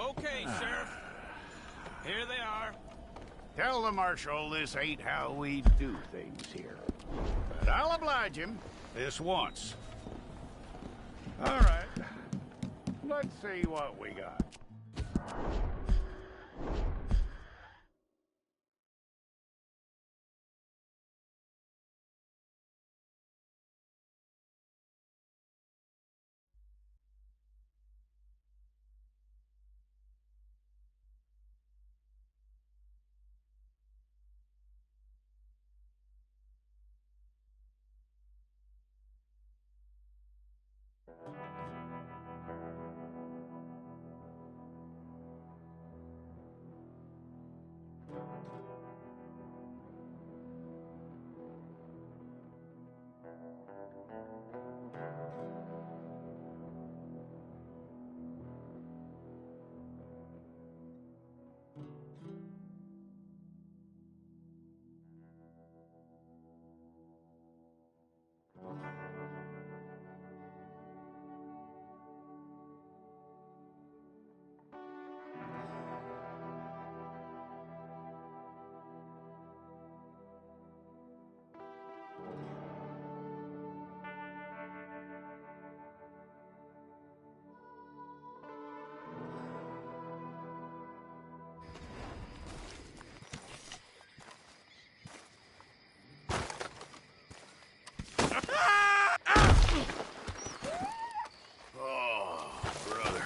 Okay, Sheriff. Here they are. Tell the Marshal this ain't how we do things here. But I'll oblige him this once. All right. Let's see what we got. Oh, brother.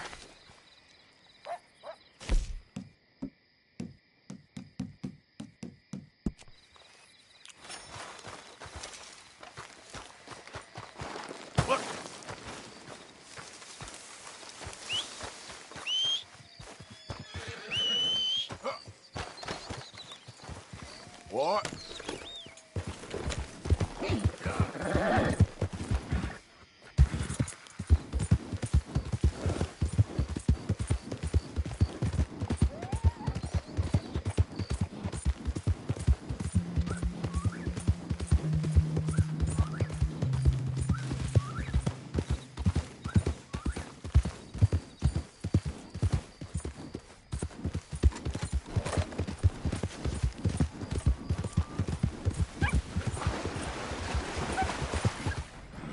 Look. What?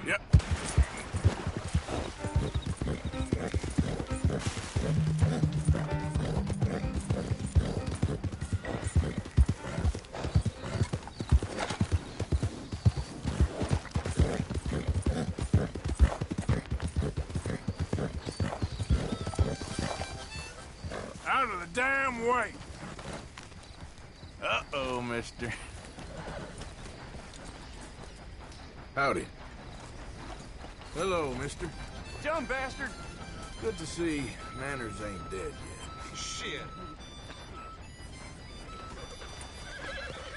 Yep. Out of the damn way. Uh-oh, mister. Howdy. Hello, mister. Dumb bastard. Good to see Manners ain't dead yet. Shit.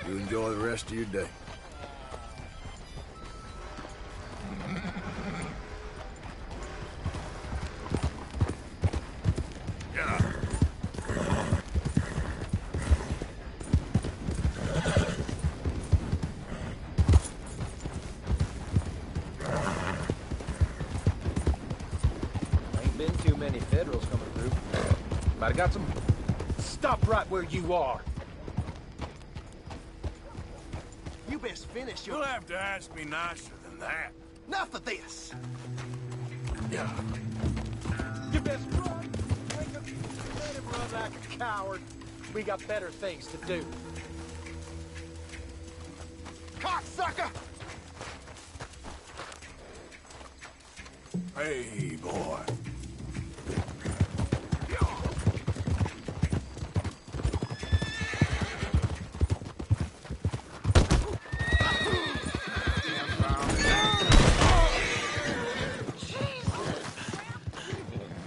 You enjoy the rest of your day. Yeah. Ain't been too many Federals coming through. Might have got some. Stop right where you are. You best finish your... You'll have to ask me nicer than that. Enough of this! Yeah. You best run. Let him run like a coward. We got better things to do. Cocksucker! Hey, boy.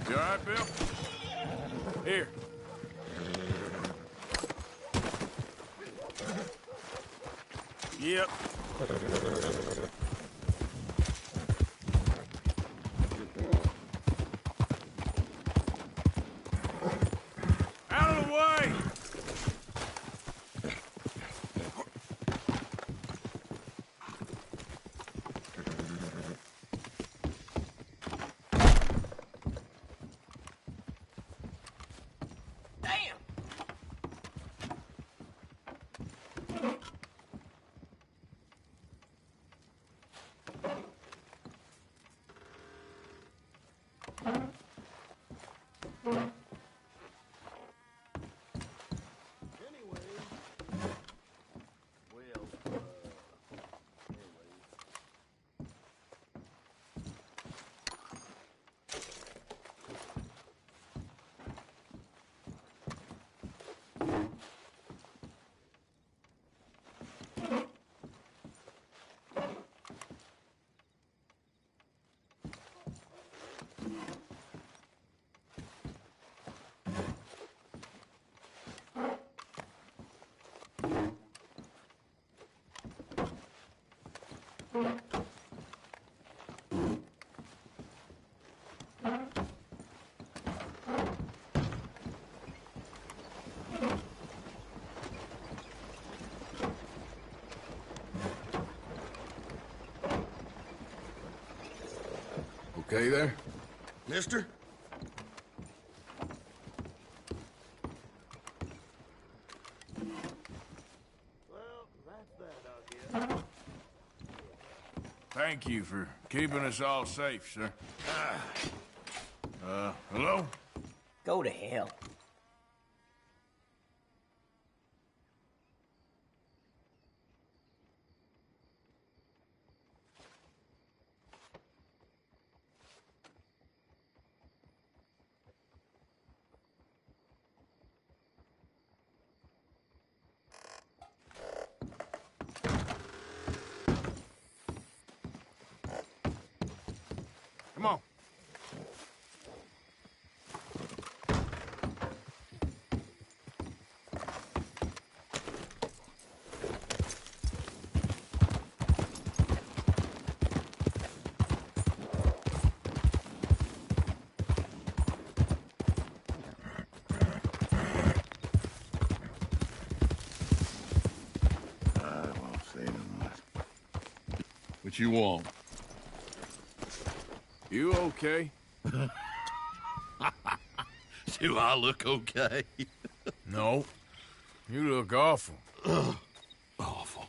You all right, Bill? Here. Yep. Out of the way! Okay there? Mister? Thank you for keeping us all safe, sir. Hello? Go to hell. Come on. I won't say no more. What you want? You okay? Do I look okay? No. You look awful. Awful.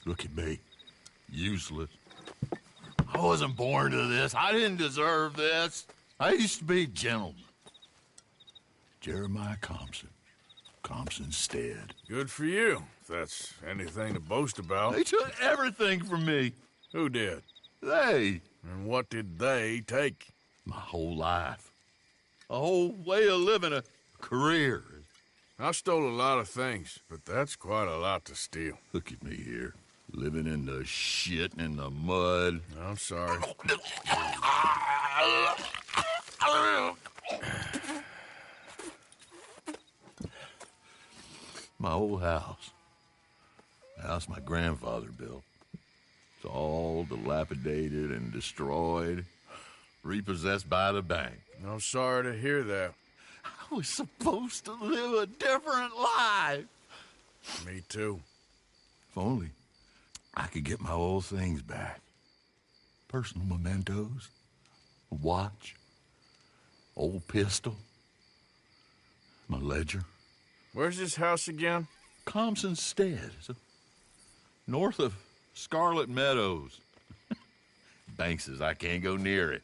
Look at me. Useless. I wasn't born to this. I didn't deserve this. I used to be a gentleman. Jeremiah Compson. Compson's stead. Good for you, if that's anything to boast about. They took everything from me. Who did? They. And what did they take? My whole life. A whole way of living, a career. I stole a lot of things, but that's quite a lot to steal. Look at me here, living in the shit and in the mud. I'm sorry. My old house. The house my grandfather built. It's all dilapidated and destroyed, repossessed by the bank. I'm sorry to hear that. I was supposed to live a different life. Me too. If only I could get my old things back. Personal mementos, a watch, old pistol, my ledger. Where's this house again? Compson's Stead, north of Scarlet Meadows. Bank says I can't go near it.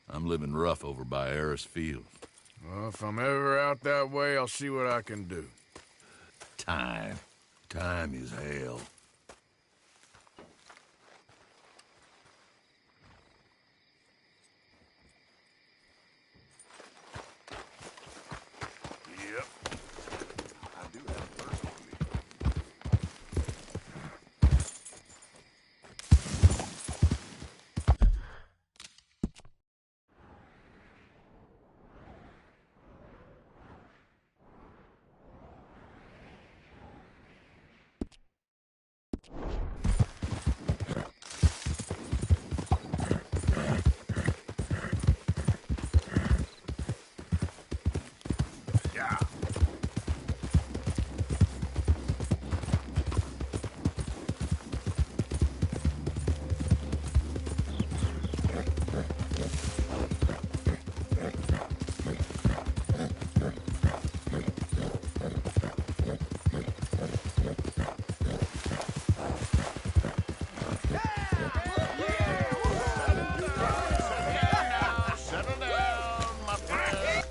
I'm living rough over by Harris Field. Well, if I'm ever out that way, I'll see what I can do. Time. Time is hell. Yep. I do have a first on me. Yeah. Settle down, my friend.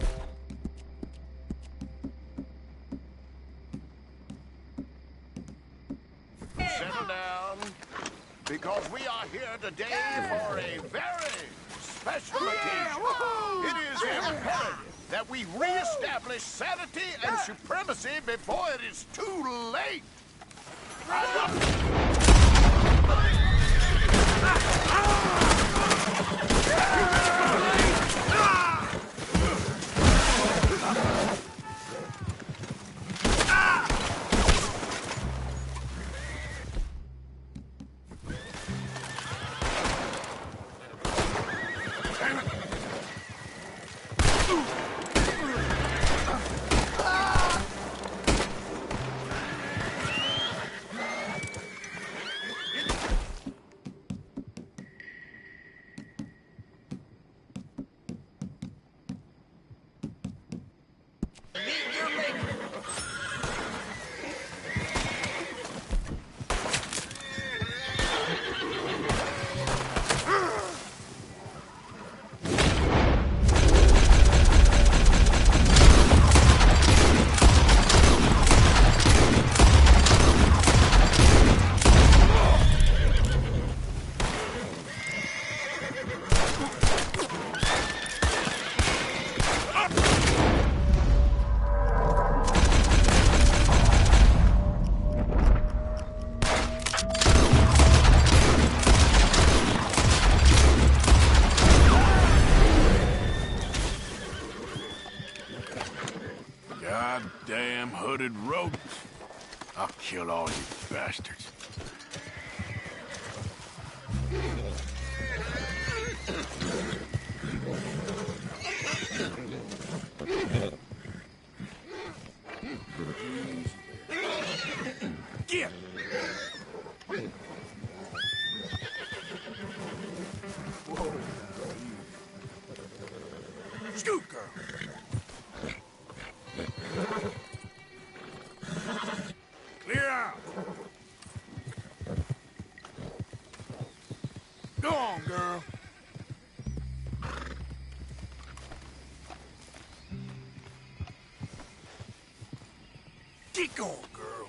Settle down, because we are here today for a very special occasion. It is imperative that we reestablish sanity and supremacy before it is too late. Goddamn hooded rodents. I'll kill all you bastards. Get! Scoot, girl. Clear out. Go on, girl. Get going, girl.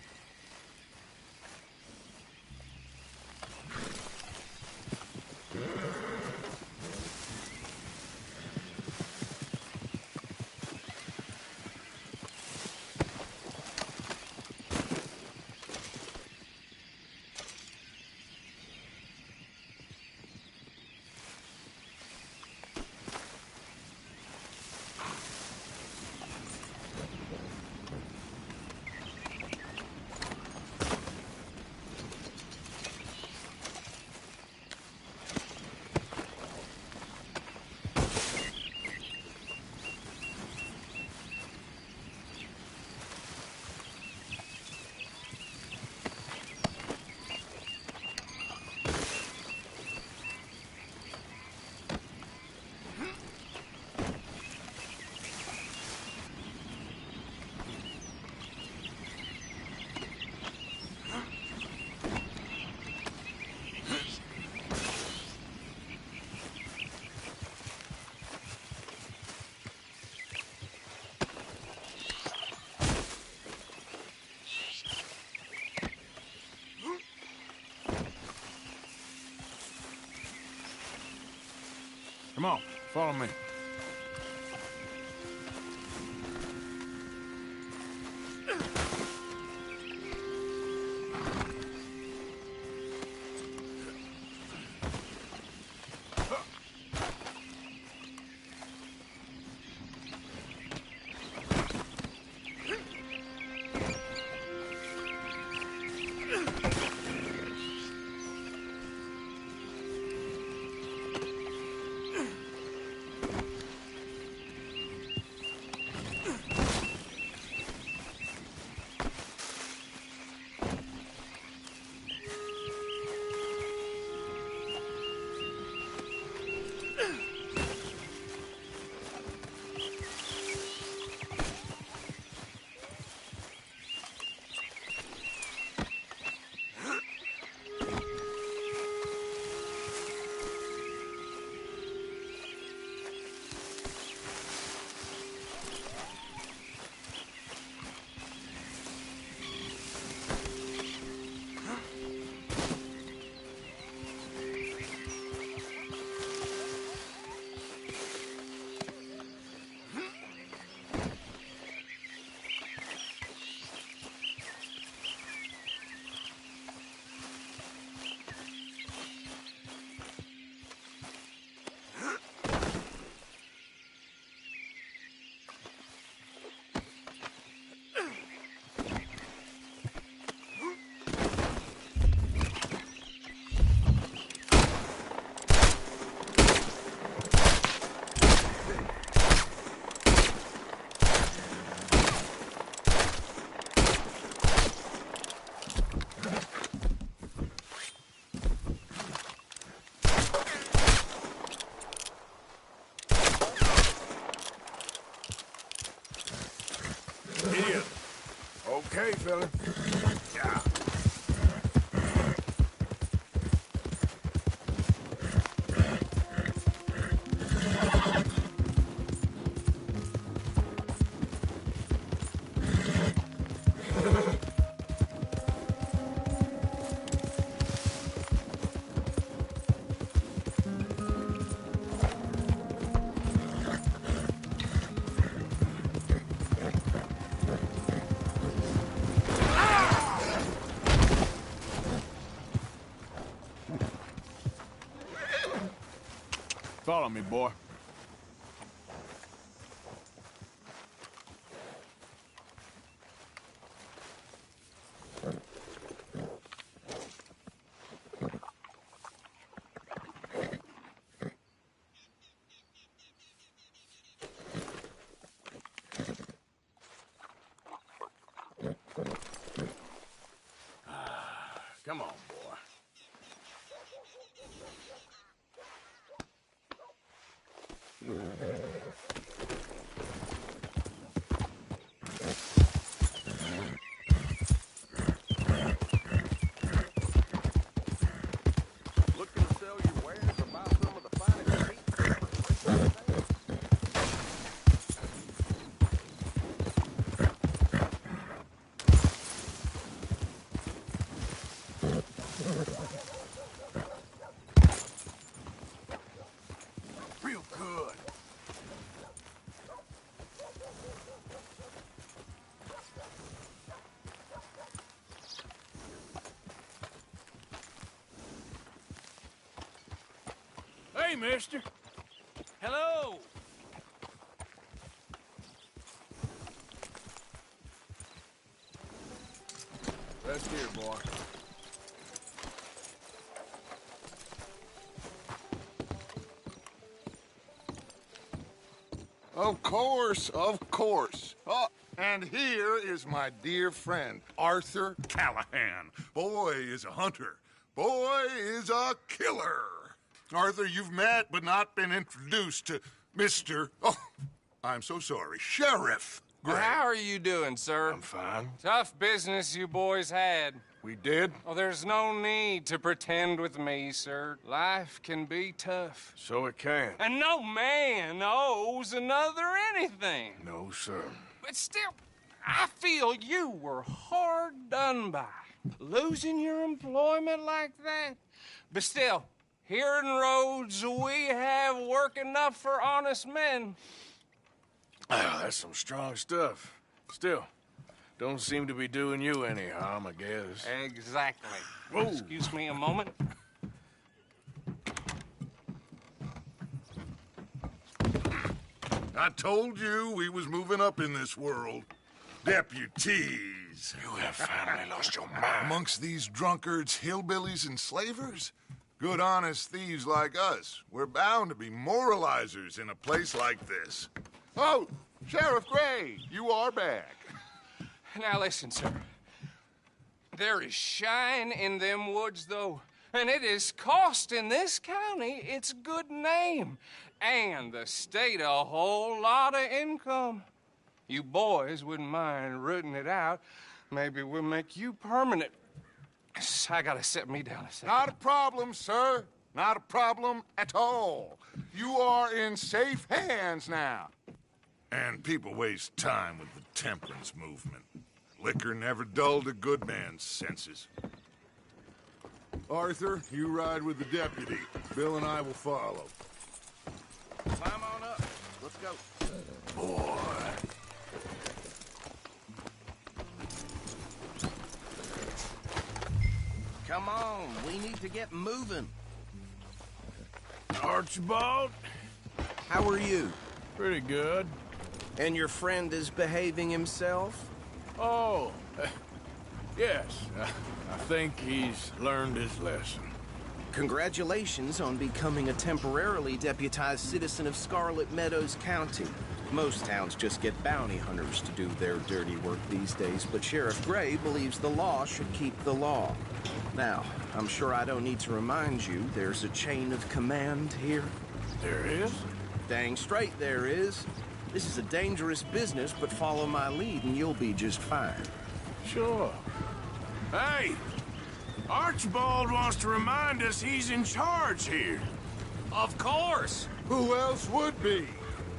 Come on, follow me. Okay, fella. Yeah. Follow me, boy. Come on, boy. Looking to sell your wares or buy some of the finest meat? Real good. Hey, mister. Hello. Rest here, boy. Of course, of course. Oh, and here is my dear friend, Arthur Callahan. Boy is a hunter. Boy is a killer. Arthur, you've met but not been introduced to Mr. Oh, I'm so sorry, Sheriff Gray. How are you doing, sir? I'm fine. Tough business you boys had. We did? Oh, there's no need to pretend with me, sir. Life can be tough. So it can. And no man owes another anything. No, sir. But still, I feel you were hard done by. Losing your employment like that. But still, here in Rhodes, we have work enough for honest men. Oh, that's some strong stuff. Still, don't seem to be doing you any harm, I guess. Exactly. Whoa. Excuse me a moment. I told you we was moving up in this world. Deputies. You have finally lost your mind. Amongst these drunkards, hillbillies, and slavers? Good, honest thieves like us. We're bound to be moralizers in a place like this. Oh, Sheriff Gray, you are back. Now listen, sir. There is shine in them woods, though, and it is costing this county its good name and the state a whole lot of income. You boys wouldn't mind rooting it out. Maybe we'll make you permanent. I gotta set me down a second. Not a problem, sir. Not a problem at all. You are in safe hands now. And people waste time with the temperance movement. Liquor never dulled a good man's senses. Arthur, you ride with the deputy. Bill and I will follow. Climb on up. Let's go. Boy. Come on. We need to get moving. Archibald? How are you? Pretty good. And your friend is behaving himself? Oh, yes. I think he's learned his lesson. Congratulations on becoming a temporarily deputized citizen of Scarlet Meadows County. Most towns just get bounty hunters to do their dirty work these days, but Sheriff Gray believes the law should keep the law. Now, I'm sure I don't need to remind you there's a chain of command here. There is? Dang straight there is. This is a dangerous business, but follow my lead and you'll be just fine. Sure. Hey! Archibald wants to remind us he's in charge here. Of course. Who else would be?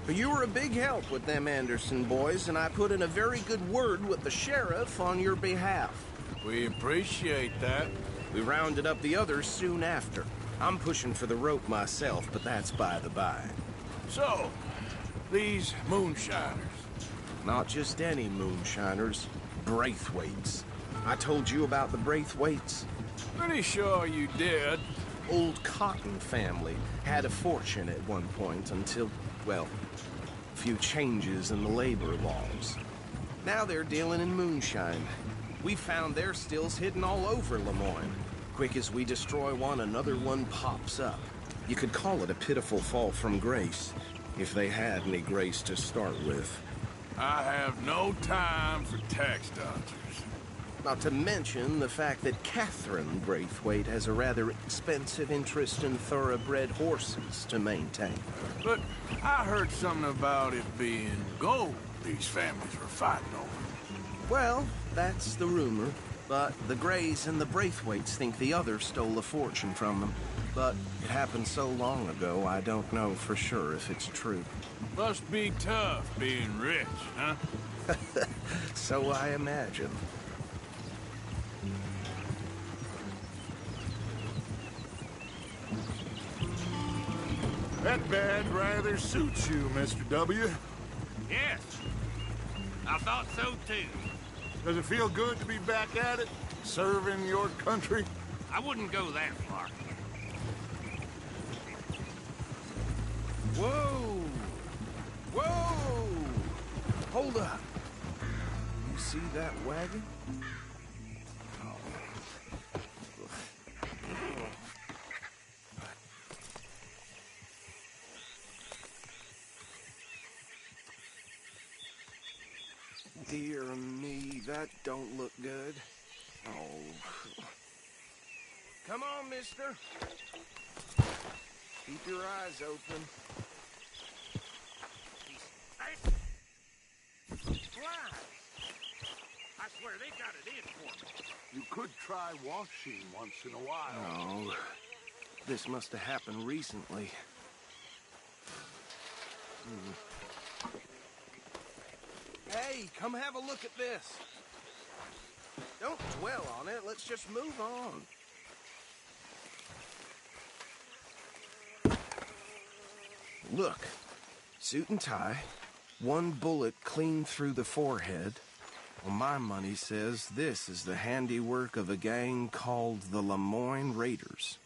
But you were a big help with them Anderson boys, and I put in a very good word with the sheriff on your behalf. We appreciate that. We rounded up the others soon after. I'm pushing for the rope myself, but that's by the by. So, these moonshiners. Not just any moonshiners, Braithwaites. I told you about the Braithwaites? Pretty sure you did. Old Cotton family had a fortune at one point until, well, a few changes in the labor laws. Now they're dealing in moonshine. We found their stills hidden all over Lemoyne. Quick as we destroy one, another one pops up. You could call it a pitiful fall from grace, if they had any grace to start with. I have no time for tax dodgers. Not to mention the fact that Catherine Braithwaite has a rather expensive interest in thoroughbred horses to maintain. But I heard something about it being gold these families were fighting over. Well, that's the rumor. But the Greys and the Braithwaites think the other stole a fortune from them. But it happened so long ago, I don't know for sure if it's true. Must be tough being rich, huh? So I imagine. That bed rather suits you, Mr. W. Yes. I thought so, too. Does it feel good to be back at it? Serving your country? I wouldn't go that far. Whoa! Whoa! Hold up. You see that wagon? Dear me, that don't look good. Oh. Come on, mister. Keep your eyes open. I swear they got it in for me. You could try washing once in a while. No. This must have happened recently. Hey, come have a look at this. Don't dwell on it. Let's just move on. Look. Suit and tie. One bullet clean through the forehead. Well, my money says this is the handiwork of a gang called the Lemoyne Raiders.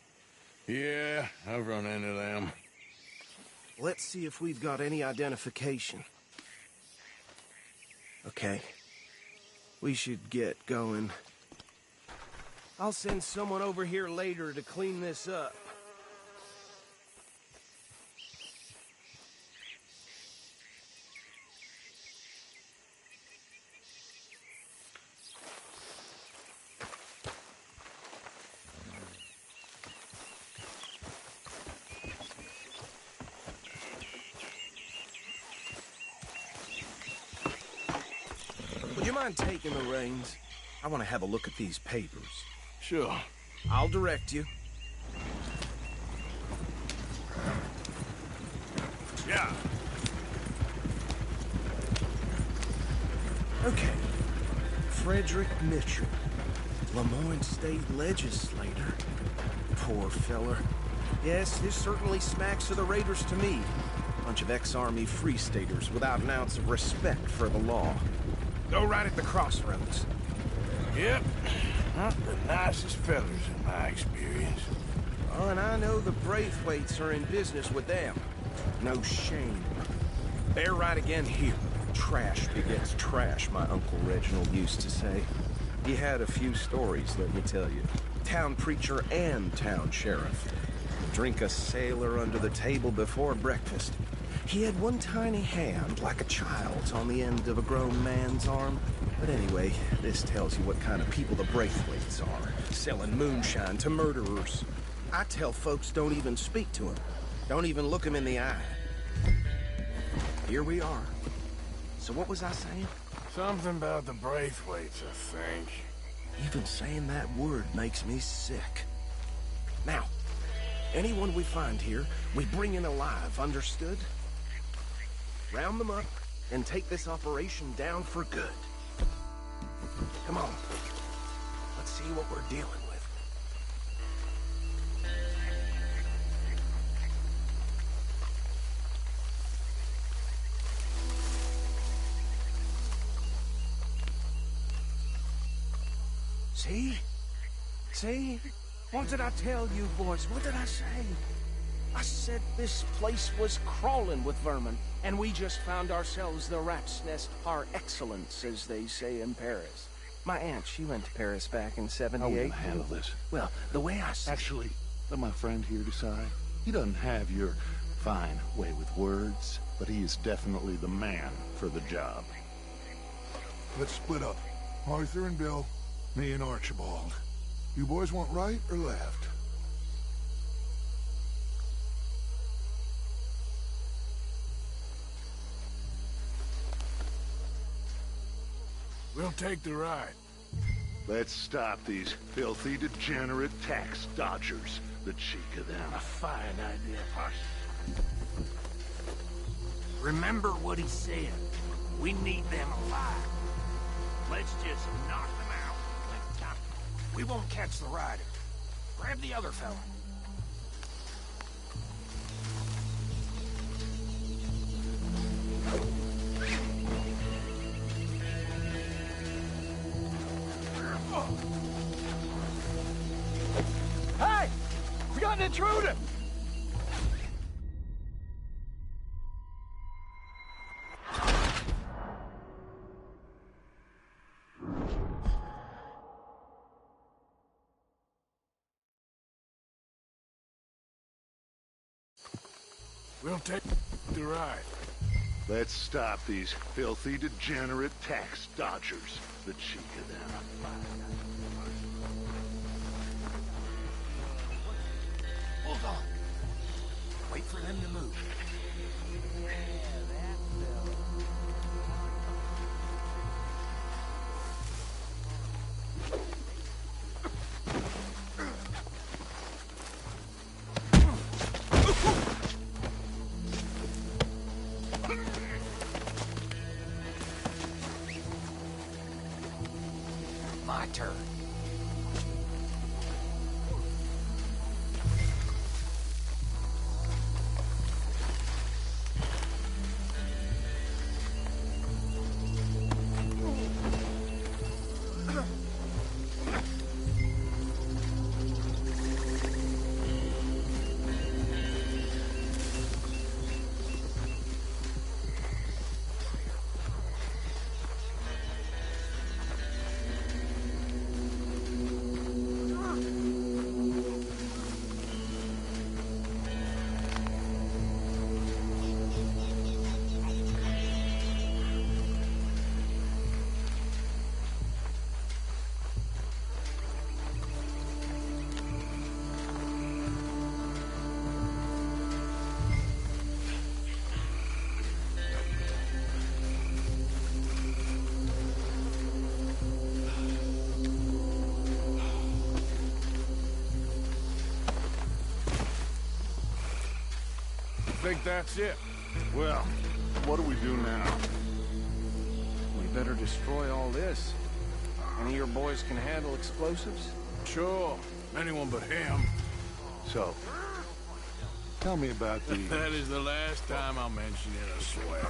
Yeah, I've run into them. Let's see if we've got any identification. Okay. We should get going. I'll send someone over here later to clean this up. Would you mind taking the reins? I want to have a look at these papers. Sure. I'll direct you. Yeah. Okay. Frederick Mitchell, Lemoyne State Legislator. Poor feller. Yes, this certainly smacks of the Raiders to me. Bunch of ex-Army Free Staters without an ounce of respect for the law. Go right at the crossroads. Yep. Not the nicest fellas in my experience. Oh, and I know the Braithwaites are in business with them. No shame. Bear right again here. Trash begets trash, my Uncle Reginald used to say. He had a few stories, let me tell you. Town preacher and town sheriff. Drink a sailor under the table before breakfast. He had one tiny hand, like a child's, on the end of a grown man's arm. But anyway, this tells you what kind of people the Braithwaites are. Selling moonshine to murderers. I tell folks don't even speak to them. Don't even look them in the eye. Here we are. So what was I saying? Something about the Braithwaites, I think. Even saying that word makes me sick. Now, anyone we find here, we bring in alive, understood? Round them up and take this operation down for good. Come on. Let's see what we're dealing with. See? See? What did I tell you, boys? What did I say? I said this place was crawling with vermin, and we just found ourselves the rat's nest par excellence, as they say in Paris. My aunt, she went to Paris back in '78. How are we gonna handle this? Well, the way I see Actually, let my friend here decide. He doesn't have your fine way with words, but he is definitely the man for the job. Let's split up. Arthur and Bill, me and Archibald. You boys want right or left? We'll take the ride. Let's stop these filthy, degenerate tax dodgers. The cheek of them. a fine idea, Posh. Remember what he said. We need them alive. Let's just knock them out. We won't catch the rider. Grab the other fella. Hey! We got an intruder! We'll take the ride. Let's stop these filthy, degenerate tax dodgers. The cheek of them. Hold on. Wait for them to move. My turn. Think that's it. Well, what do we do now? We better destroy all this. Any of your boys can handle explosives? Sure. Anyone but him. So, tell me about the... That is the last time I'll mention it, I swear.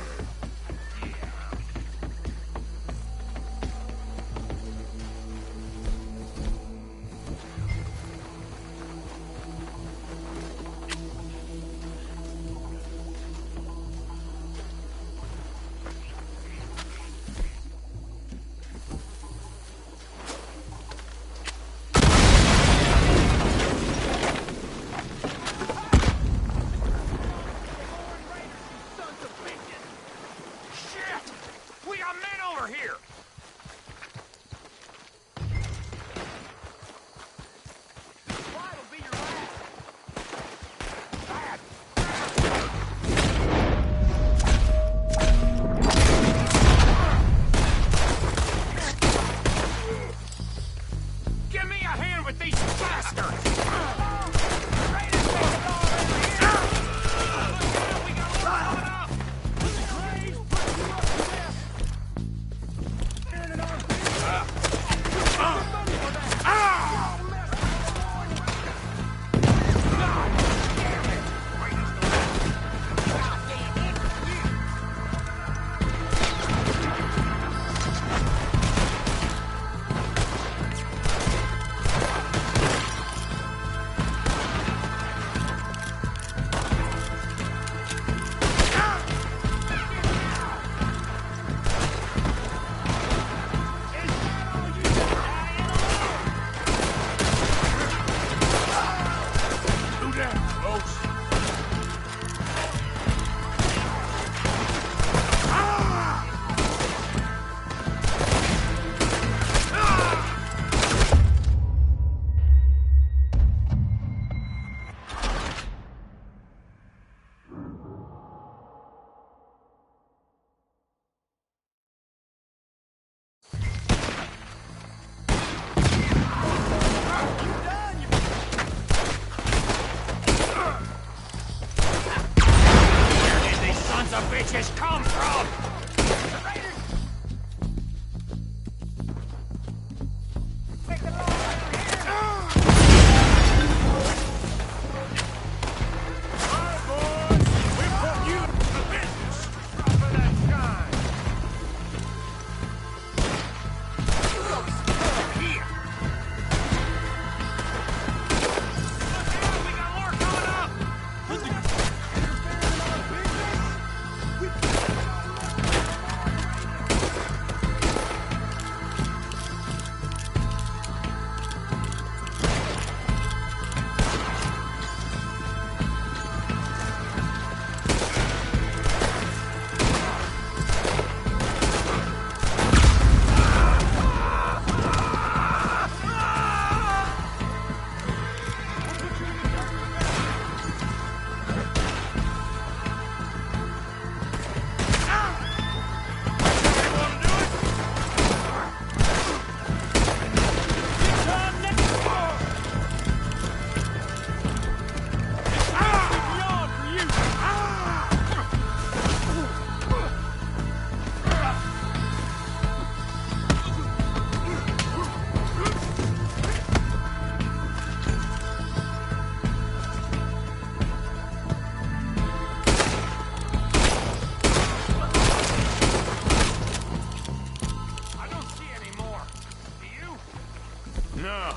No.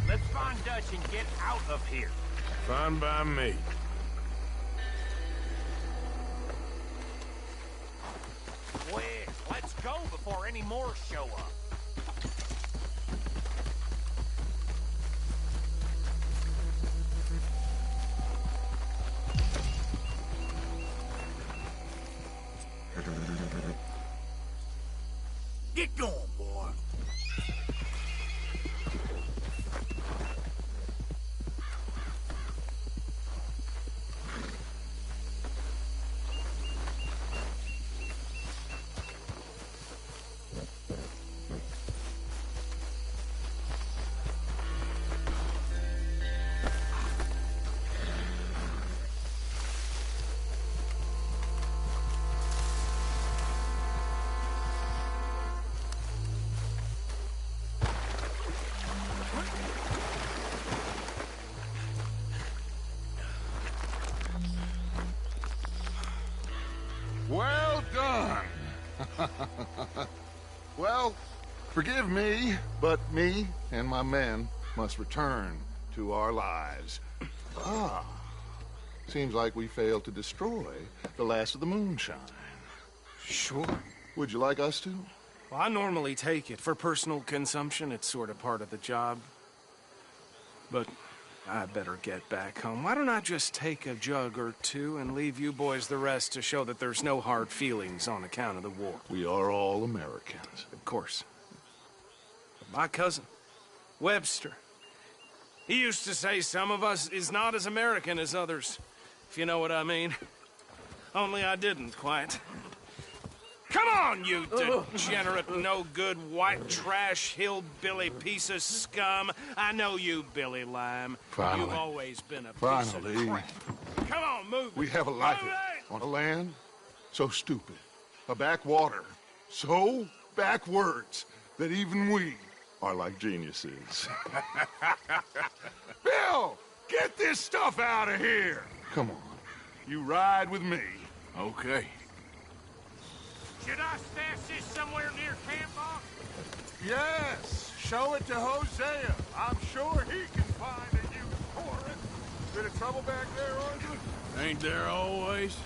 Let's find Dutch and get out of here. Fine by me. Whiz, let's go before any more show up. Get going, boy. Well done. Well, forgive me, but me and my men must return to our lives. Ah, seems like we failed to destroy the last of the moonshine. Sure. Would you like us to? Well, I normally take it. For personal consumption, it's sort of part of the job. But I better get back home. Why don't I just take a jug or two and leave you boys the rest to show that there's no hard feelings on account of the war? We are all Americans. Of course. But my cousin, Webster, he used to say some of us is not as American as others, if you know what I mean. Only I didn't quite. Come on, you degenerate, no-good, white trash, hillbilly piece of scum. I know you, Billy Lime. Finally. You've always been a piece Finally. of crap. Come on, move it. We have a life Move it! on a land so stupid, a backwater so backwards that even we are like geniuses. Bill, get this stuff out of here. Come on, you ride with me. Okay. Should I stash this somewhere near camp, boss? Yes, show it to Hosea. I'm sure he can find a use for it. Bit of trouble back there, Arthur? Ain't there always?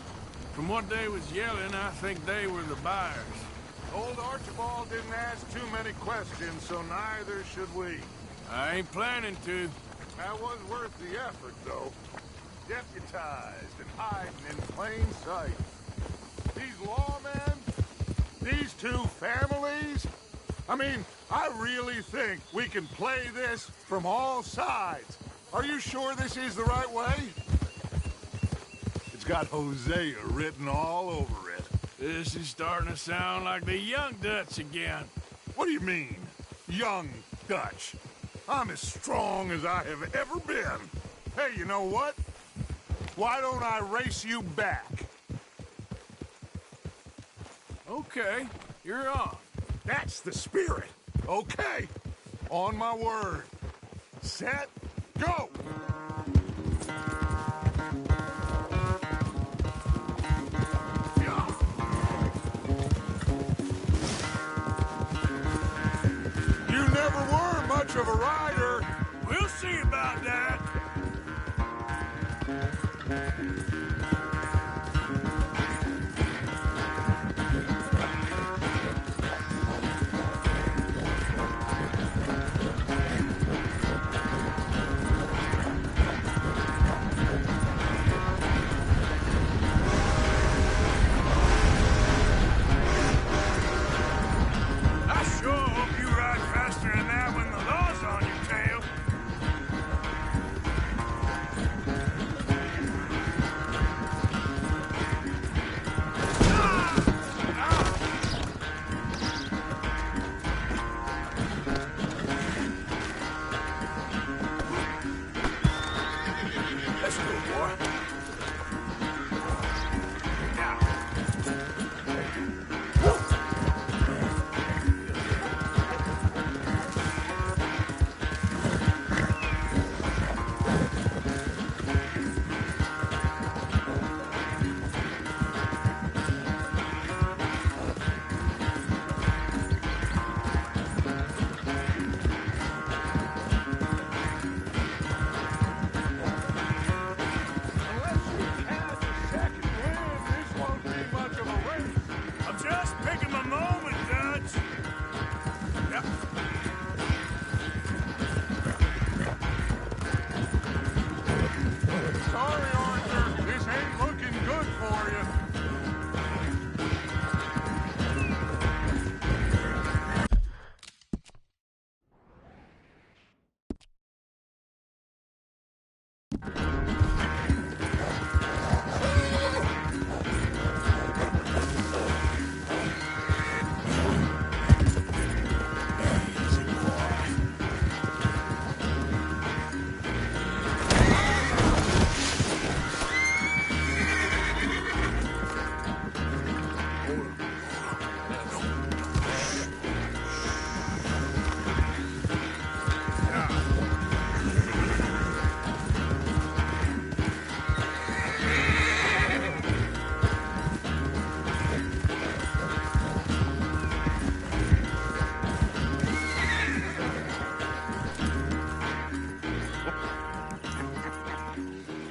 From what they was yelling, I think they were the buyers. Old Archibald didn't ask too many questions, so neither should we. I ain't planning to. That was worth the effort, though. Deputized and hiding in plain sight. These lawmen, these two families. I mean, I really think we can play this from all sides. Are you sure this is the right way? It's got Hosea written all over it. This is starting to sound like the young Dutch again. What do you mean, young Dutch? I'm as strong as I have ever been. Hey, you know what? Why don't I race you back? Okay, you're on. That's the spirit. Okay. On my word. Set, go! You never were much of a rider. We'll see about that. I sure hope you ride faster than that when the law's on your tail. Let's go, boy. Now. Unless you catch a second wind, this won't be much of a race. I'm just picking my moment, Dutch. Yep. Sorry, Arthur. This ain't looking good for you.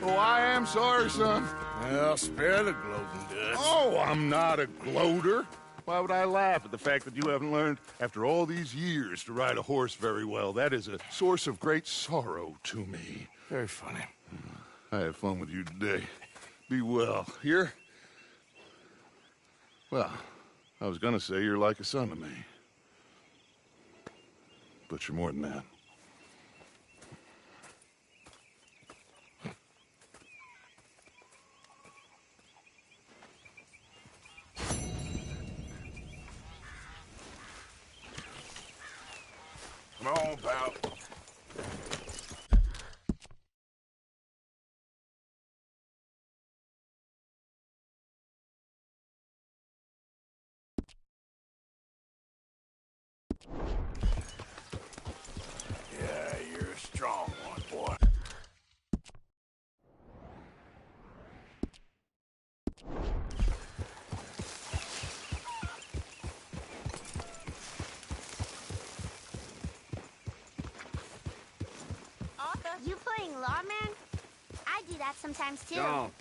Oh, I am sorry, son. Well, spare the gloating, Dutch. Oh, I'm not a gloater. Why would I laugh at the fact that you haven't learned, after all these years, to ride a horse very well? That is a source of great sorrow to me. Very funny. I had fun with you today. Be well. Here? Well, I was gonna say you're like a son to me. But you're more than that. Come on, pal. Yeah, you're a strong one, boy. You playing lawman? I do that sometimes too. John.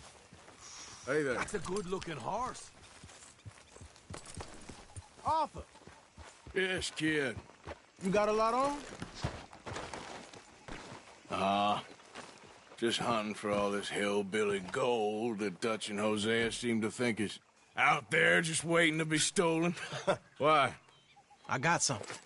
Hey there. That's a good-looking horse. Arthur, Yes, kid. you got a lot on? Just hunting for all this hillbilly gold that Dutch and Hosea seem to think is out there just waiting to be stolen. Why? I got something.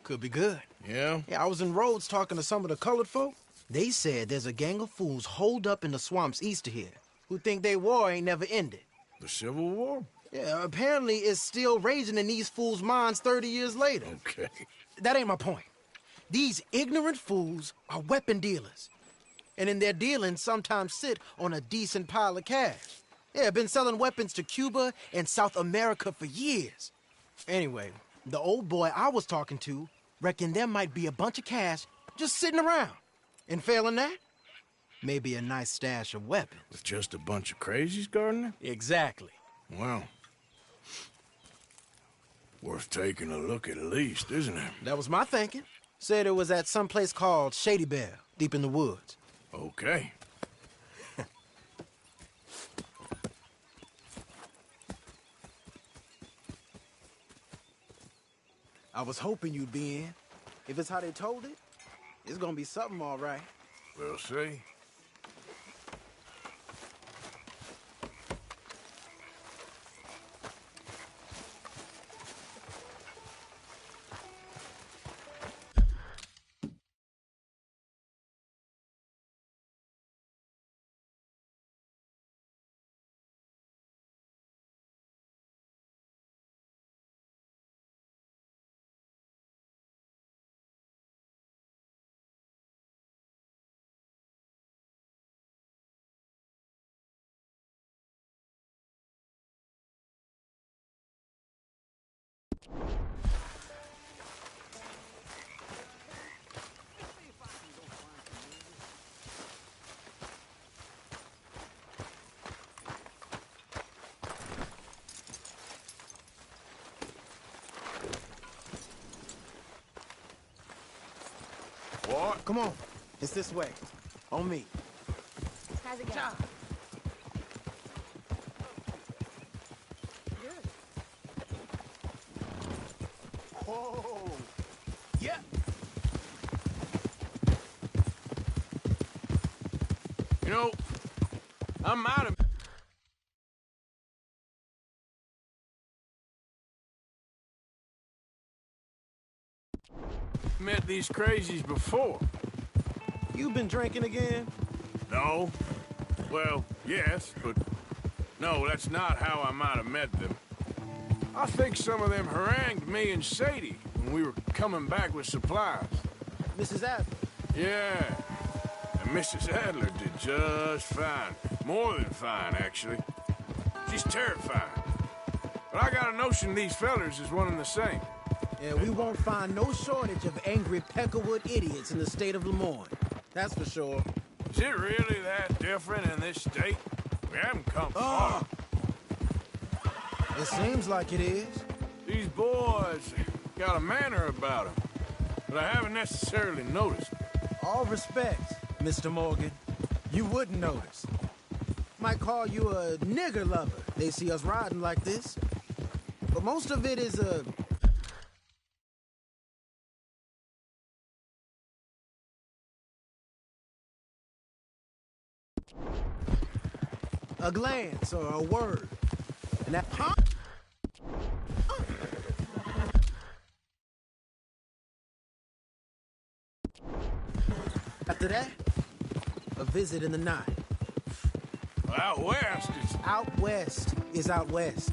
Could be good. Yeah? Yeah, I was in Rhodes talking to some of the colored folk. They said there's a gang of fools holed up in the swamps east of here who think their war ain't never ended. The Civil War? Yeah, apparently it's still raging in these fools' minds 30 years later. Okay. That ain't my point. These ignorant fools are weapon dealers. And in their dealings sometimes sit on a decent pile of cash. Yeah, been selling weapons to Cuba and South America for years. Anyway, The old boy I was talking to reckoned there might be a bunch of cash just sitting around. And failing that, maybe a nice stash of weapons. With just a bunch of crazies, Gardner? Exactly. Well, worth taking a look at least, isn't it? That was my thinking. Said it was at some place called Shady Belle, deep in the woods. Okay. I was hoping you'd be in. If it's how they told it, it's gonna be something all right. We'll see. What? Come on. It's this way. On me. How's it going? Good. Whoa. Yeah. You know, I might have met these crazies before. You been drinking again? No. Well, yes, but no, that's not how I might have met them. I think some of them harangued me and Sadie when we were coming back with supplies. Mrs. Adler. Yeah. And Mrs. Adler did just fine. More than fine, actually. She's terrifying. But I got a notion these fellers is one and the same. Yeah, we won't find no shortage of angry Peckerwood idiots in the state of Lemoyne. That's for sure. Is it really that different in this state? We haven't come far. It seems like it is. These boys got a manner about them, but I haven't necessarily noticed. All respect, Mr. Morgan. You wouldn't notice. Might call you a nigger lover. They see us riding like this. But most of it is a glance or a word. And that, huh? After that, a visit in the night. Out west, it's... Out west is out west.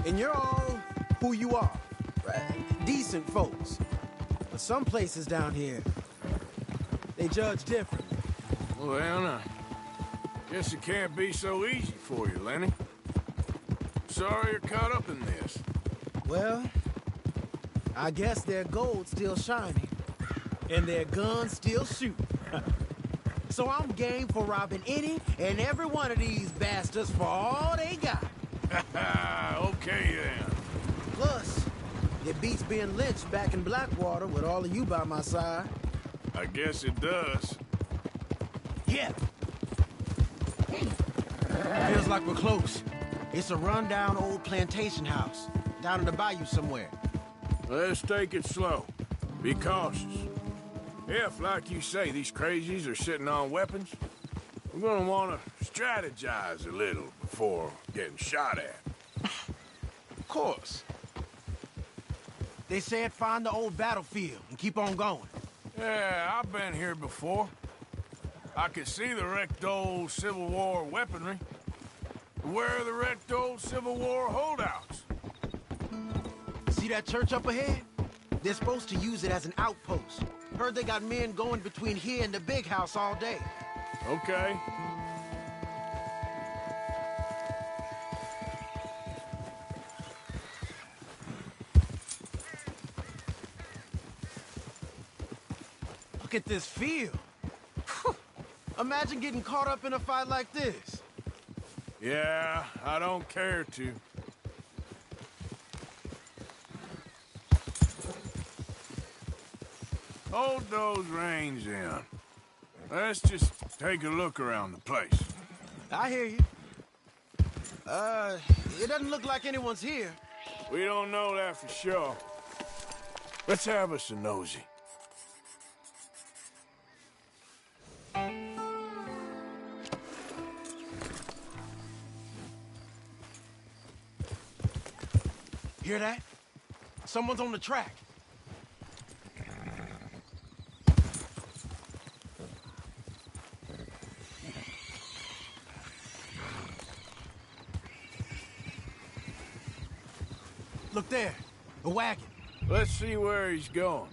And you're all who you are. Right? Decent folks. But some places down here, they judge different. Well, then, guess it can't be so easy for you, Lenny. Sorry you're caught up in this. Well, I guess their gold's still shining. And their guns still shoot. So I'm game for robbing any and every one of these bastards for all they got. Okay, then. Plus, it beats being lynched back in Blackwater with all of you by my side. I guess it does. Yeah. Feels like we're close. It's a rundown old plantation house, down in the bayou somewhere. Let's take it slow. Be cautious. If, like you say, these crazies are sitting on weapons, we're gonna want to strategize a little before getting shot at. Of course. They said find the old battlefield and keep on going. Yeah, I've been here before. I can see the wrecked old Civil War weaponry. Where are the wrecked old Civil War holdouts? See that church up ahead? They're supposed to use it as an outpost. Heard they got men going between here and the big house all day. Okay. Look at this field. Phew. Imagine getting caught up in a fight like this. Yeah, I don't care to. Hold those reins in. Let's just take a look around the place. I hear you. It doesn't look like anyone's here. We don't know that for sure. Let's have us a nosy. Hear that? Someone's on the track. Look there, a wagon. Let's see where he's going.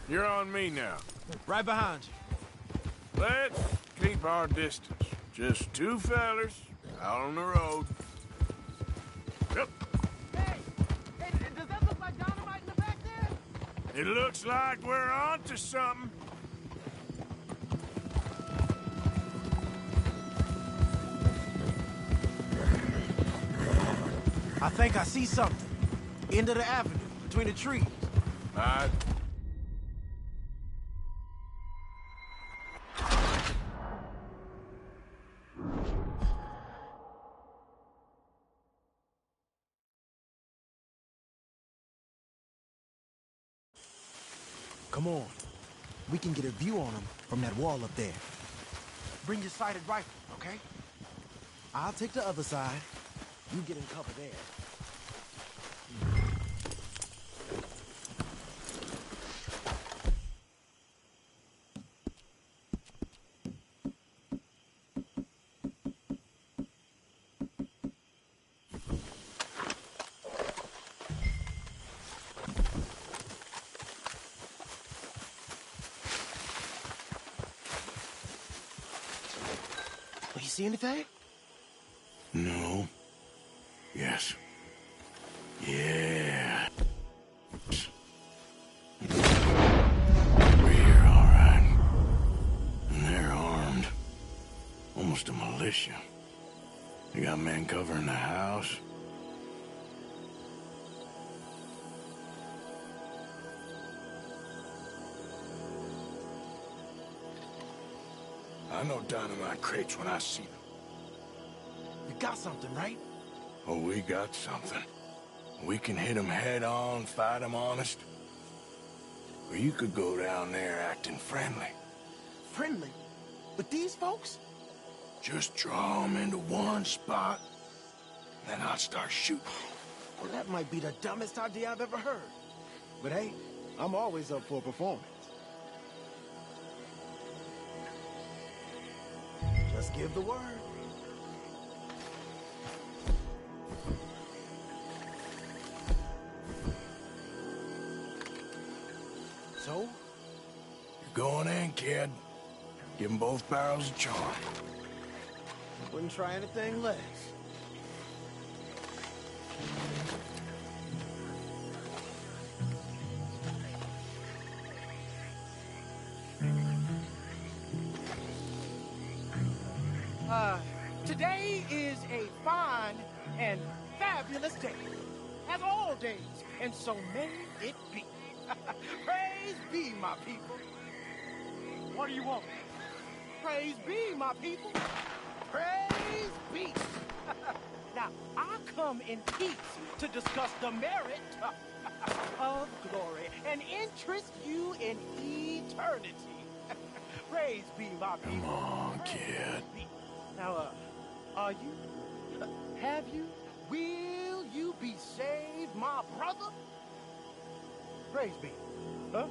You're on me now. Right behind you. Let's keep our distance. Just two fellers out on the road. Yep. Hey, does that look like dynamite in the back there? It looks like we're on to something. I think I see something. End of the avenue, between the trees. All right. Come on. We can get a view on them from that wall up there. Bring your sighted rifle, okay? I'll take the other side. You get in cover there. You see anything? No. Yes. Yeah. We're here, all right. And they're armed. Almost a militia. They got men covering the house. I know dynamite crates when I see them. You got something, right? Oh, we got something. We can hit them head on, fight them honest. Or you could go down there acting friendly. Friendly? With these folks? Just draw them into one spot, then I'll start shooting. Well, that might be the dumbest idea I've ever heard. But hey, I'm always up for a performance. Just give the word. So? You're going in, kid. Give them both barrels a charm. Wouldn't try anything less. Today is a fine and fabulous day, as all days, and so may it be. Praise be, my people. What do you want? Praise be, my people. Praise be. Now, I come in peace to discuss the merit of glory and interest you in eternity. Praise be, my people. Come on, kid. Now, are you? Have you? Will you be saved, my brother? Praise be. Huh?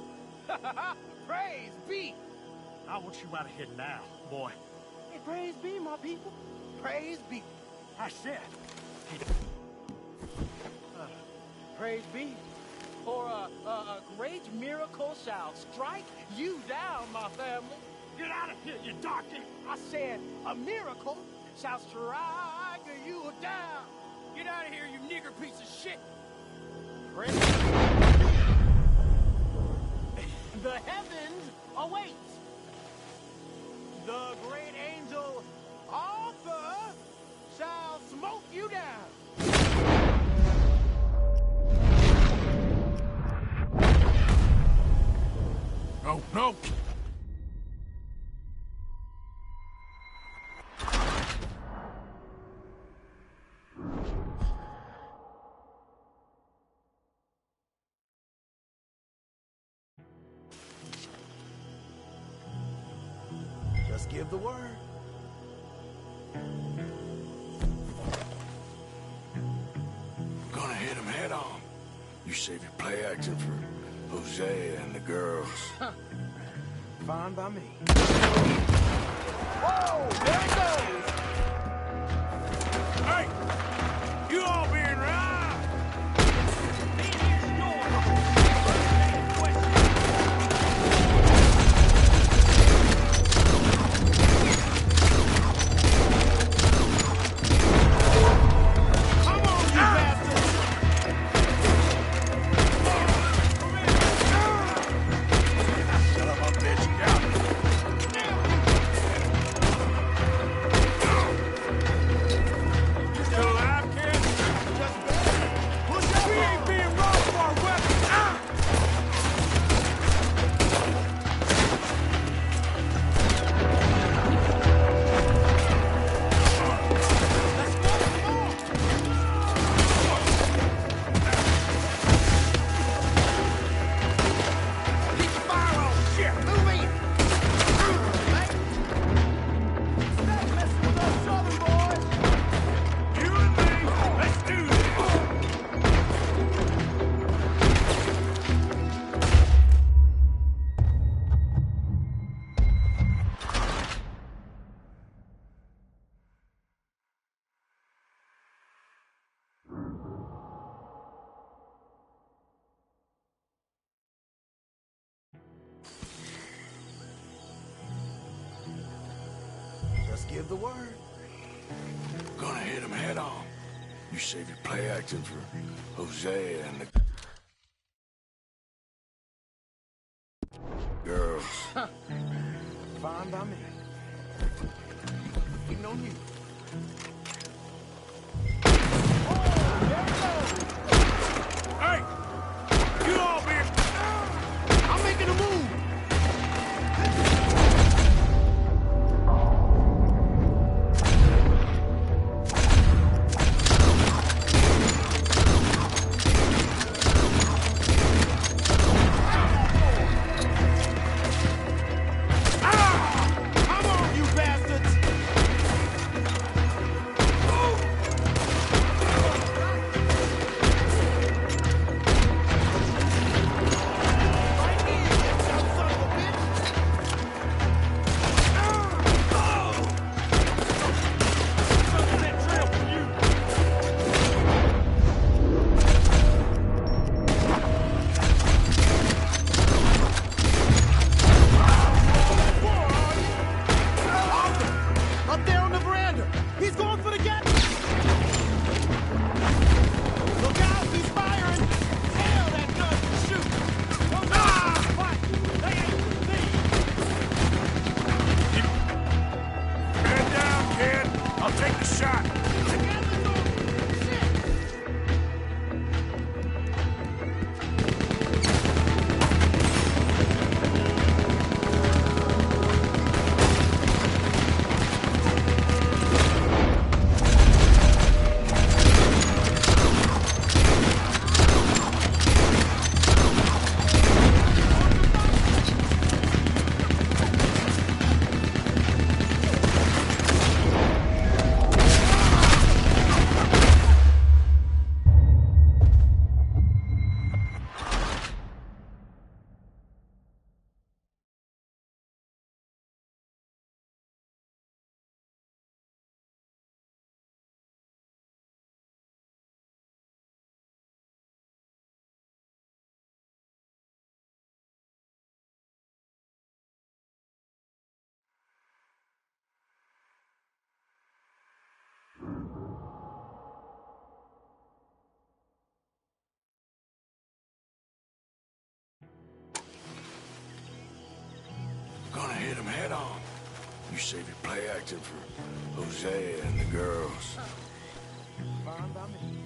Praise be. I want you out of here now, boy. Hey, praise be, my people. Praise be. I said. Praise be. For a great miracle shall strike you down, my family. Get out of here, you darky! I said a miracle shall strike you down. Get out of here, you nigger piece of shit. Praise the heavens await. The great angel Arthur shall smoke you down. No, no! Just give the word. Gonna hit him head on. You save your play acting for Hosea and the girls. Fine by me. Whoa! There it goes! Hey! You all being right? Give the word. Gonna hit him head on. You save your play acting for Hosea and the girls. Fine by me. Waiting on you. Oh, there it goes! Hey! You all being... I'm making a move! hit him head on. You save your play acting for Jose and the girls. Fine by me.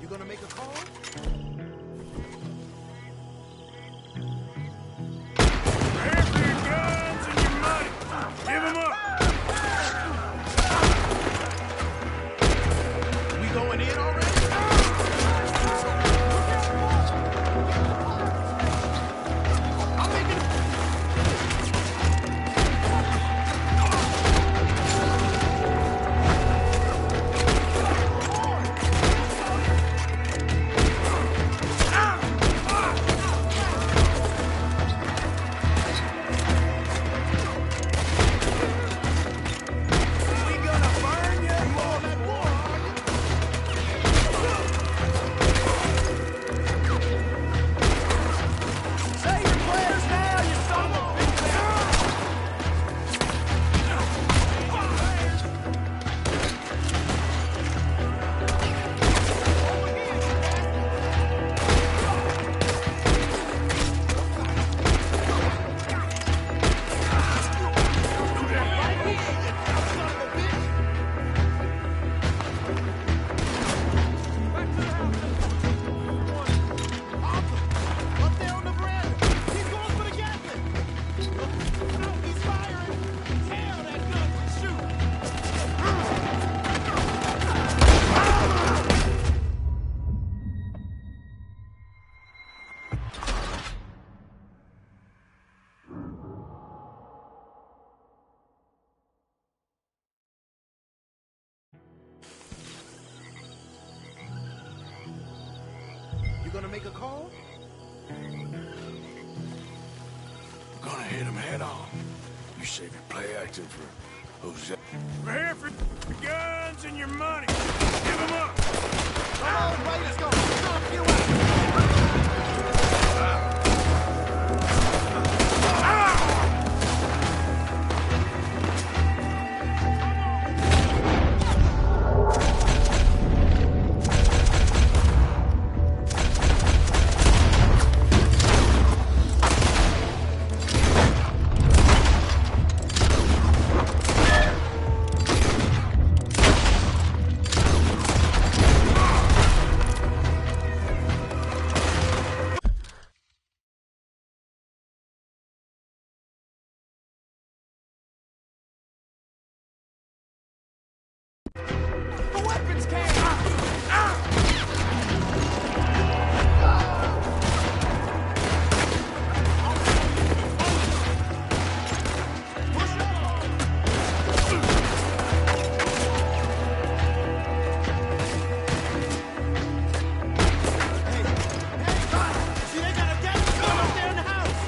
You gonna make a call? Grab your guns and your money. Give them up. We going in already? I'm making gonna make a call? Gonna hit him head on. You save your play acting for Jose. We're here for your guns and your money. Give them up. Come on, buddy, let's go. Come, get away. The weapons came! See, they got a gas gun up there in the house!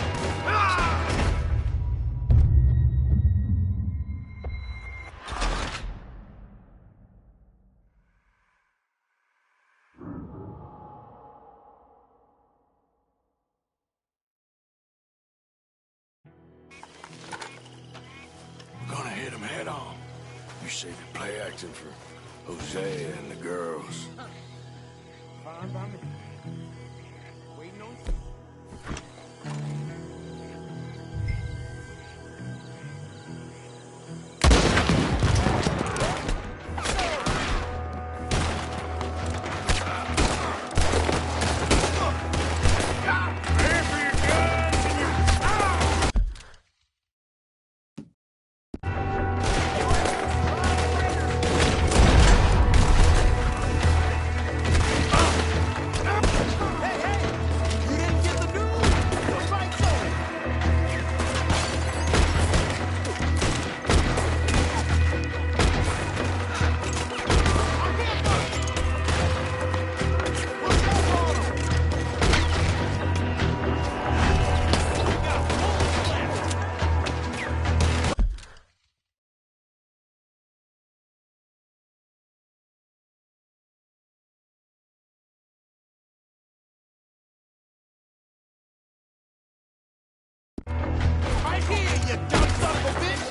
We're gonna hit them head on. You save your play acting for Jose and the girls. Fine by me. Waiting on you. Here for your guns and your... Hey, hey! You didn't get the news? The fight's over! I'm here first! What's up, Ronald? We got bullets left! Right here, you dumb son of a bitch!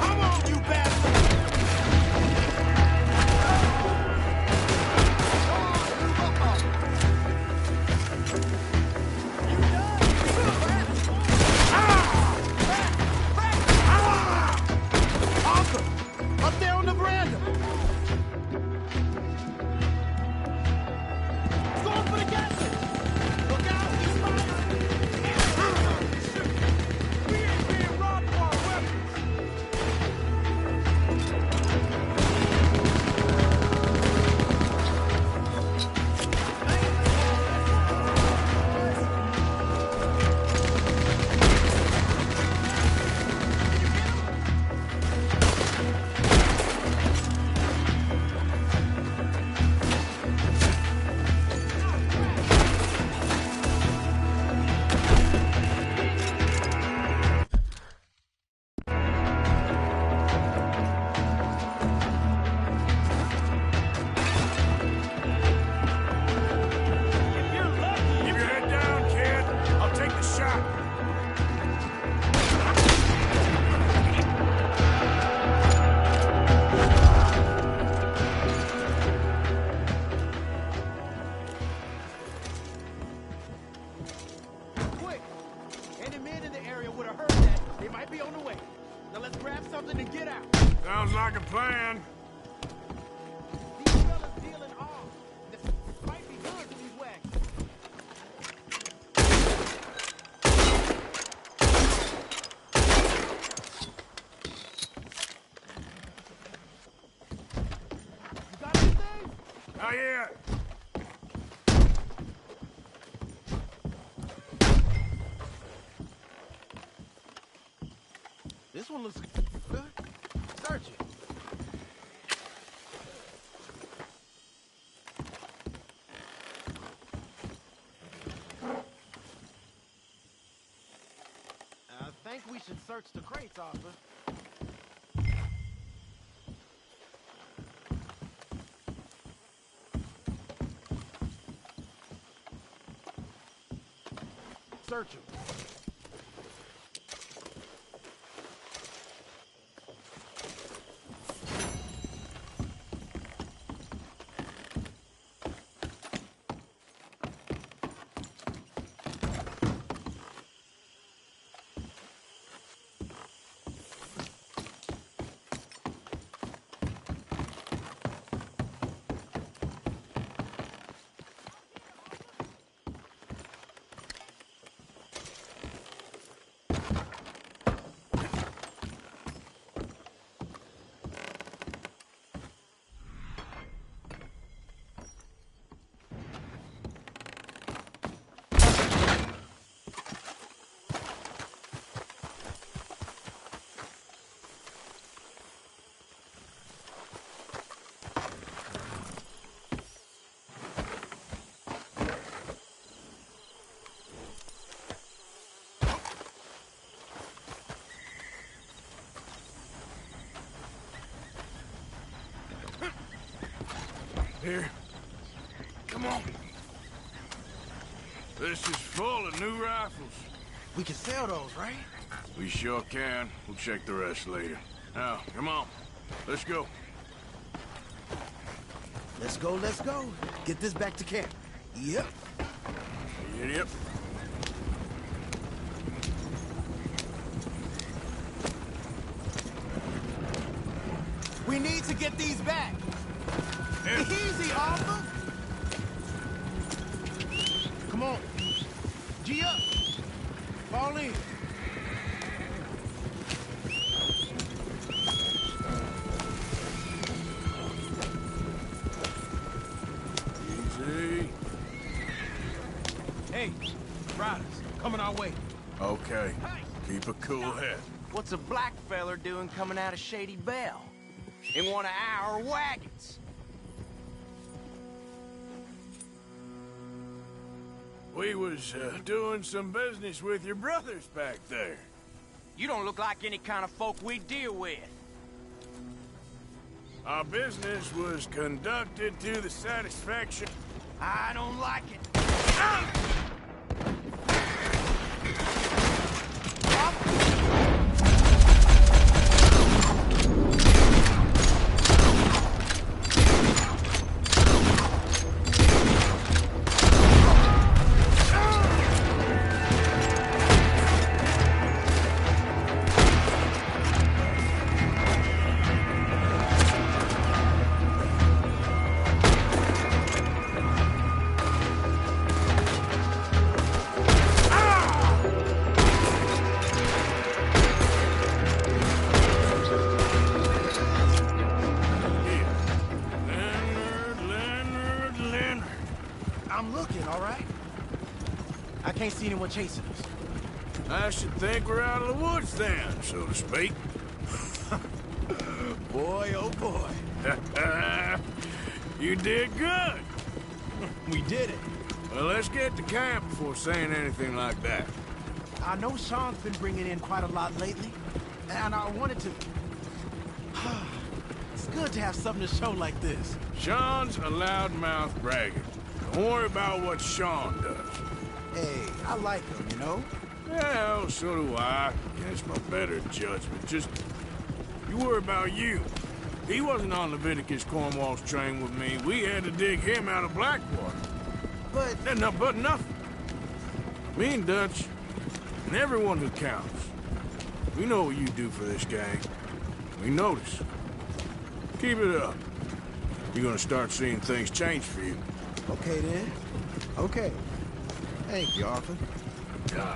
Come on, you bastard! You done? Arthur! Up there on the veranda! Going for the gasket! Look out, he's firing! We ain't being robbed for our weapons! If you're lucky, Keep your head down, kid. I'll take the shot. quick! Any men in the area would have heard that. They might be on the way. Now let's grab something and get out. Sounds like a plan. These fellas dealing arms. This might be good for these wagons. You got anything? Not yet. This one looks good. Search it. think we should search the crates, Arthur. Search them. Here. Come on. This is full of new rifles. We can sell those, right? We sure can. We'll check the rest later. Now, come on. Let's go. Let's go, let's go. Get this back to camp. Yep. Yep. We need to get these back. Easy, Arthur. Come on. G up. Fall in. Easy. Hey, riders, coming our way. Okay. Keep a cool head. What's a black feller doing coming out of Shady Belle? In one of our wagons? We was doing some business with your brothers back there. You don't look like any kind of folk we deal with. Our business was conducted to the satisfaction... I don't like it. Can't see anyone chasing us. I should think we're out of the woods then, so to speak. Boy, oh boy. You did good. We did it. Well, let's get to camp before saying anything like that. I know Sean's been bringing in quite a lot lately, and I wanted to... It's good to have something to show like this. Sean's a loudmouth braggart. Don't worry about what Sean does. Hey, I like him, you know? Well, so do I. Against my better judgment. Just, you worry about you. He wasn't on Leviticus Cornwall's train with me. We had to dig him out of Blackwater. But... But nothing. Me and Dutch, and everyone who counts. We know what you do for this gang. We notice. Keep it up. You're gonna start seeing things change for you. Okay, then. Okay. Thank you, Arthur. Yeah.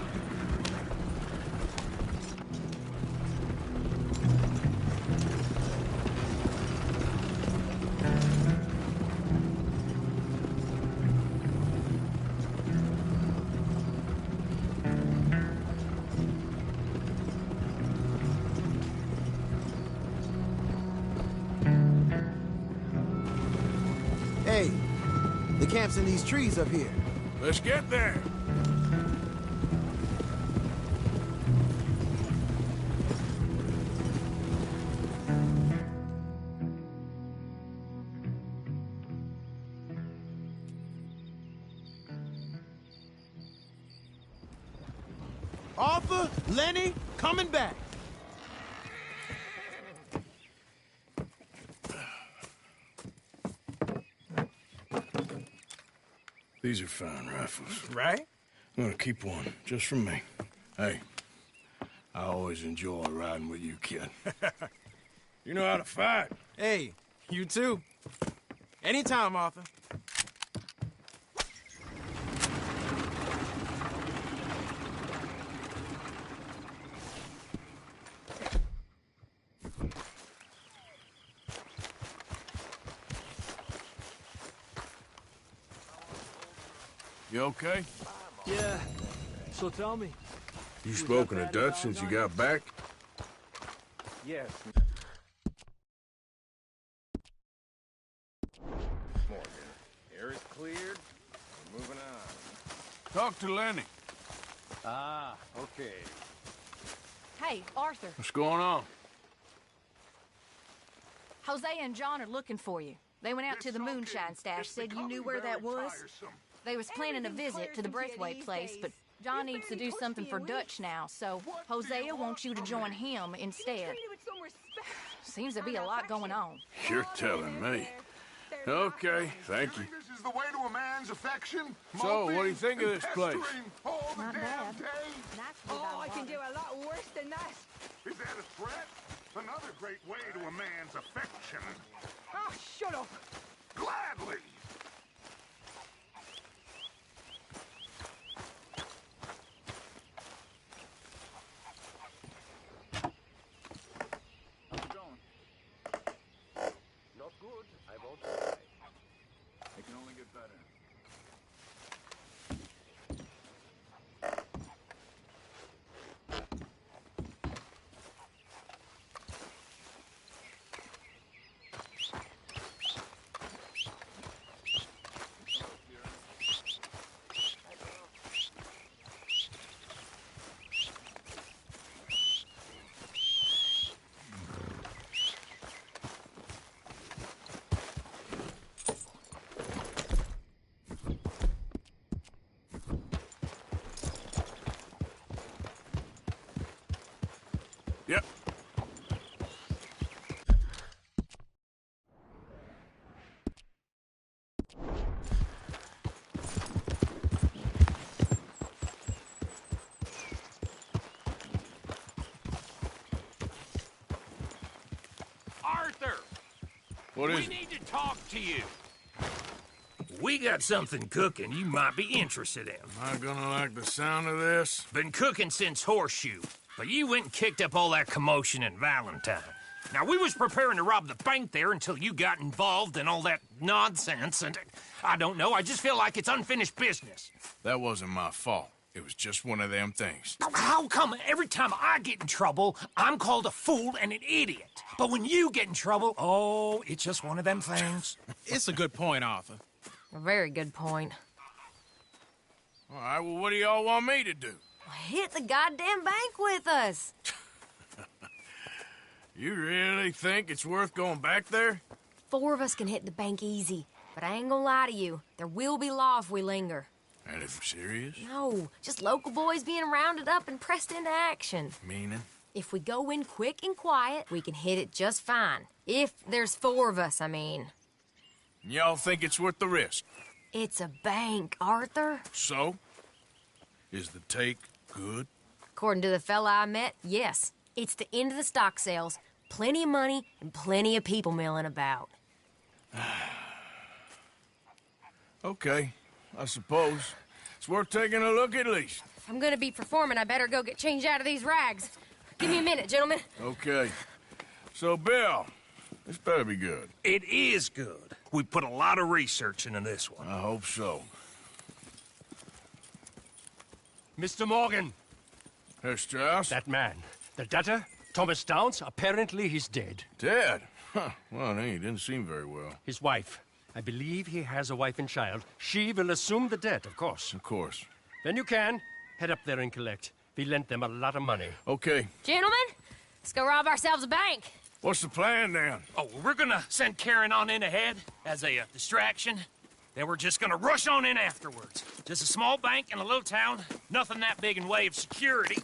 Hey, the camp's in these trees up here. Let's get there. Arthur, Lenny, coming back. These are fine rifles. Right? I'm gonna keep one, just for me. Hey, I always enjoy riding with you, kid. You know how to fight. Hey, you too. Anytime, Arthur. You okay? Yeah. So tell me. You spoken a Dutch since you got back? Yes. Morgan, air is cleared. We're moving on. Talk to Lenny. Ah, okay. Hey, Arthur. What's going on? Jose and John are looking for you. They went out to the moonshine stash, said you knew where that was. They was planning a visit to the Braithwaite place, but John needs to do something for Dutch now, so Hosea wants you to join him instead. Seems to be a lot going on. You're telling me. Okay, thank you. This is the way to a man's affection. So, what do you think of this place? Not bad. Oh, I can do a lot worse than that. Is that a threat? Another great way to a man's affection. Oh, shut up. Gladly. How's it going? Not good, I won't lie. It can only get better. Yep. Arthur! What is We it? need to talk to you. We got something cooking you might be interested in. Am I gonna like the sound of this? Been cooking since Horseshoe, but you went and kicked up all that commotion in Valentine. Now, we was preparing to rob the bank there until you got involved in all that nonsense, and I don't know, I just feel like it's unfinished business. That wasn't my fault. It was just one of them things. How come every time I get in trouble, I'm called a fool and an idiot? But when you get in trouble, oh, it's just one of them things. It's a good point, Arthur. A very good point. All right, well, what do y'all want me to do? Hit the goddamn bank with us. You really think it's worth going back there? 4 of us can hit the bank easy, but I ain't gonna lie to you. There will be law if we linger. And if we're serious? No, just local boys being rounded up and pressed into action. Meaning? If we go in quick and quiet, we can hit it just fine. If there's 4 of us, I mean. Y'all think it's worth the risk? It's a bank, Arthur. So? Is the take good? According to the fella I met, yes. It's the end of the stock sales. Plenty of money and plenty of people milling about. Okay, I suppose. It's worth taking a look at least. If I'm gonna be performing, I better go get changed out of these rags. Give me a minute, gentlemen. Okay. So, Bill, this better be good. It is good. We put a lot of research into this one. I hope so. Mr. Morgan. Herr Strauss? That man. The debtor, Thomas Downs, apparently he's dead. Dead? Huh. Well, he didn't seem very well. His wife. I believe he has a wife and child. She will assume the debt, of course. Of course. Then you can head up there and collect. We lent them a lot of money. Okay. Gentlemen, let's go rob ourselves a bank. What's the plan, then? Oh, we're gonna send Karen on in ahead as a distraction. They were just gonna rush on in afterwards. Just a small bank in a little town, nothing that big in way of security.